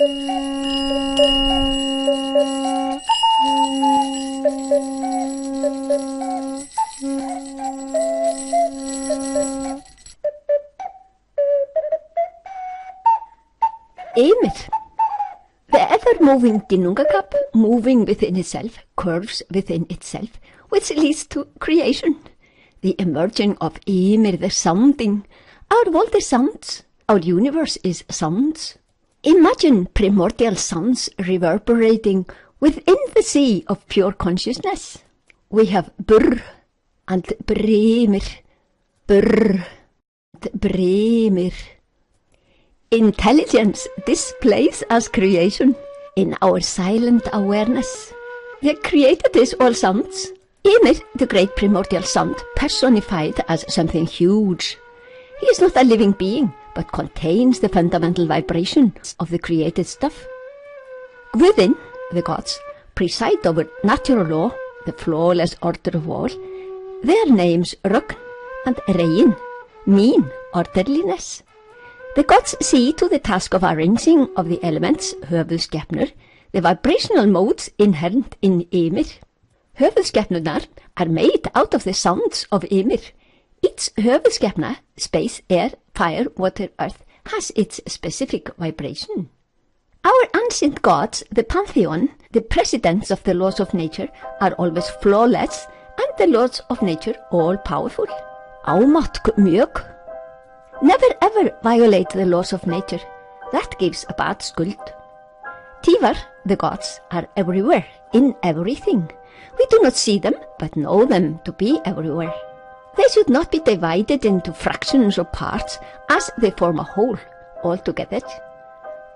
Ymir. The ever-moving Ginnungagap, moving within itself, curves within itself, which leads to creation. The emerging of Ymir, the sounding. Our world is sounds. Our universe is sounds. Imagine primordial sounds reverberating within the sea of pure consciousness. We have Burr and Brimir. Burr and Brimir. Intelligence displays as creation in our silent awareness. The created is all sounds. Ymir, the great primordial sound, personified as something huge. He is not a living being, but contains the fundamental vibrations of the created stuff. Within, the gods preside over natural law, the flawless order of all. Their names Rögn and Regin mean orderliness. The gods see to the task of arranging of the elements, höfuðskepnur, the vibrational modes inherent in Ymir. Höfuðskepnurnar are made out of the sounds of Ymir. Each höfuðskepna, space, air, fire, water, earth, has its specific vibration. Our ancient gods, the pantheon, the presidents of the laws of nature, are always flawless, and the laws of nature all-powerful. Ámátt mjög. Never ever violate the laws of nature. That gives a bad skuld. Tívar, the gods, are everywhere, in everything. We do not see them, but know them to be everywhere. They should not be divided into fractions or parts, as they form a whole altogether.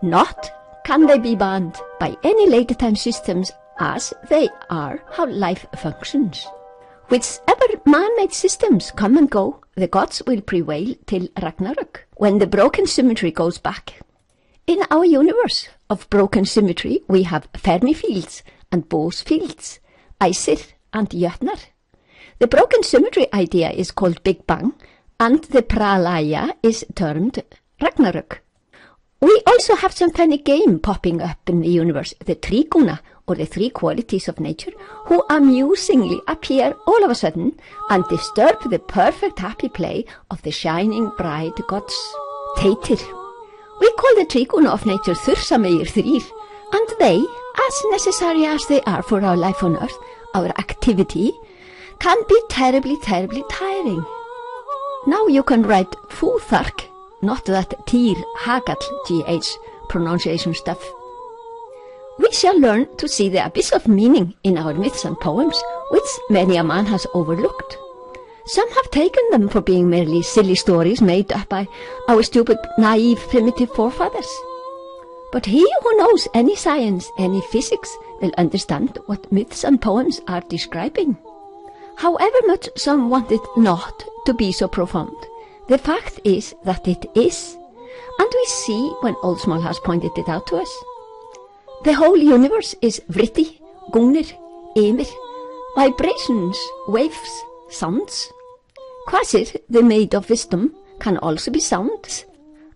Not can they be banned by any later time systems, as they are how life functions. Whichever man-made systems come and go, the gods will prevail till Ragnarok, when the broken symmetry goes back. In our universe of broken symmetry, we have Fermi fields and Bose fields, æsir and jötnar. The broken symmetry idea is called Big Bang, and the pralaya is termed Ragnarök. We also have some funny game popping up in the universe, the triguna, or the three qualities of nature, who amusingly appear all of a sudden and disturb the perfect happy play of the shining bright gods. Teitir. We call the triguna of nature þursamegir þrír, and they, as necessary as they are for our life on earth, our activity, can be terribly, terribly tiring. Now you can write fúþark, not that tír, hagall, GH pronunciation stuff. We shall learn to see the abyss of meaning in our myths and poems, which many a man has overlooked. Some have taken them for being merely silly stories made up by our stupid, naive, primitive forefathers. But he who knows any science, any physics, will understand what myths and poems are describing. However much some want it not to be so profound, the fact is that it is, and we see when Óðsmál has pointed it out to us. The whole universe is vritti, gungnir, ymir, vibrations, waves, sounds. Quasir, the maid of wisdom, can also be sounds,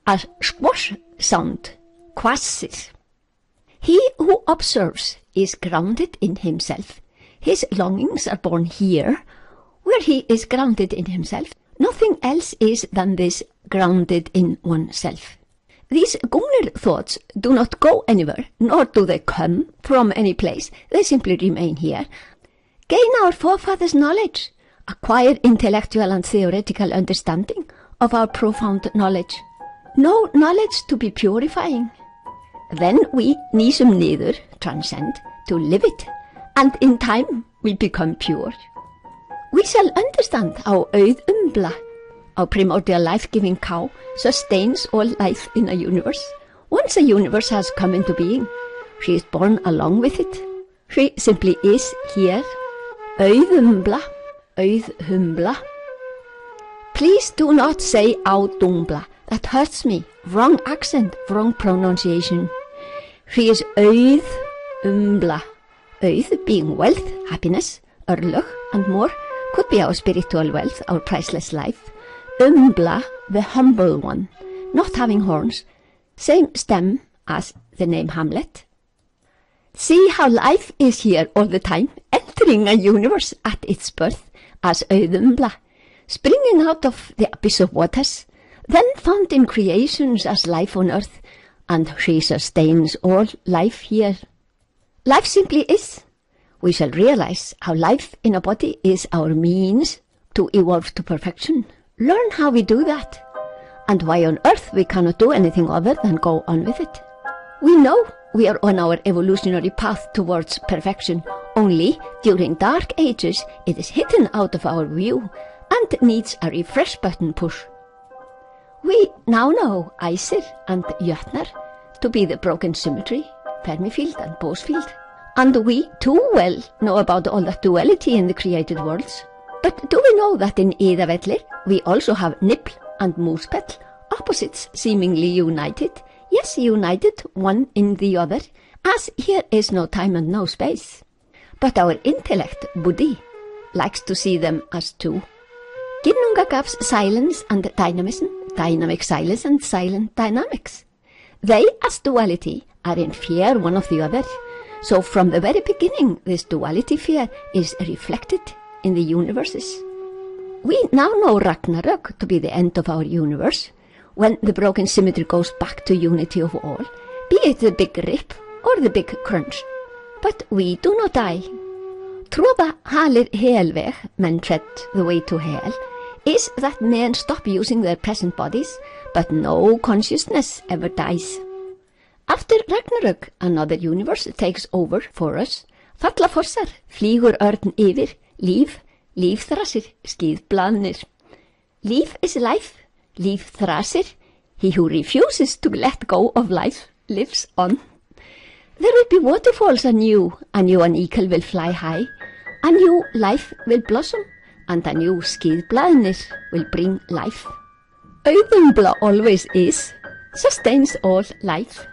a squash sound, quasir. He who observes is grounded in himself. His longings are born here, where he is grounded in himself. Nothing else is than this grounded in oneself. These gungnir thoughts do not go anywhere, nor do they come from any place. They simply remain here. Gain our forefathers' knowledge, acquire intellectual and theoretical understanding of our profound knowledge. No knowledge to be purifying. Then we nísum niður, transcend, to live it, and in time we become pure. We shall understand how Auðumbla, our primordial life-giving cow, sustains all life in a universe. Once a universe has come into being, she is born along with it. She simply is here. Auðumbla, Euth-eumbla. Please do not say Auðumbla. That hurts me. Wrong accent, wrong pronunciation. She is Auðumbla. Auð being wealth, happiness, örlög, and more, could be our spiritual wealth, our priceless life. Umbla, the humble one, not having horns, same stem as the name Hamlet. See how life is here all the time, entering a universe at its birth as Auðumbla, springing out of the abyss of waters, then found in creations as life on earth, and she sustains all life here. Life simply is. We shall realize how life in a body is our means to evolve to perfection. Learn how we do that, and why on earth we cannot do anything other than go on with it. We know we are on our evolutionary path towards perfection, only during dark ages it is hidden out of our view and needs a refresh button push. We now know æsir and jötnar to be the broken symmetry, Fermi field and Bose field. And we too well know about all that duality in the created worlds. But do we know that in Iðavellir we also have nipple and moospell, opposites seemingly united, yes, united one in the other, as here is no time and no space. But our intellect, buddhi, likes to see them as two. Ginnungagaf's silence and dynamism, dynamic silence and silent dynamics. They, as duality, are in fear one of the other. So from the very beginning, this duality fear is reflected in the universes. We now know Ragnarok to be the end of our universe, when the broken symmetry goes back to unity of all, be it the big rip or the big crunch. But we do not die. Tróða halir helveg, men tread the way to hell, is that men stop using their present bodies, but no consciousness ever dies. After Ragnarök, another universe takes over for us. Falla fossar, flýgur örn yfir, lífþrasir, skíðblaðnir. Leaf is life, lífþrasir, he who refuses to let go of life lives on. There will be waterfalls anew, a new eagle will fly high, a new life will blossom, and a new skíðblaðnir will bring life. Auðumbla always is, sustains all life.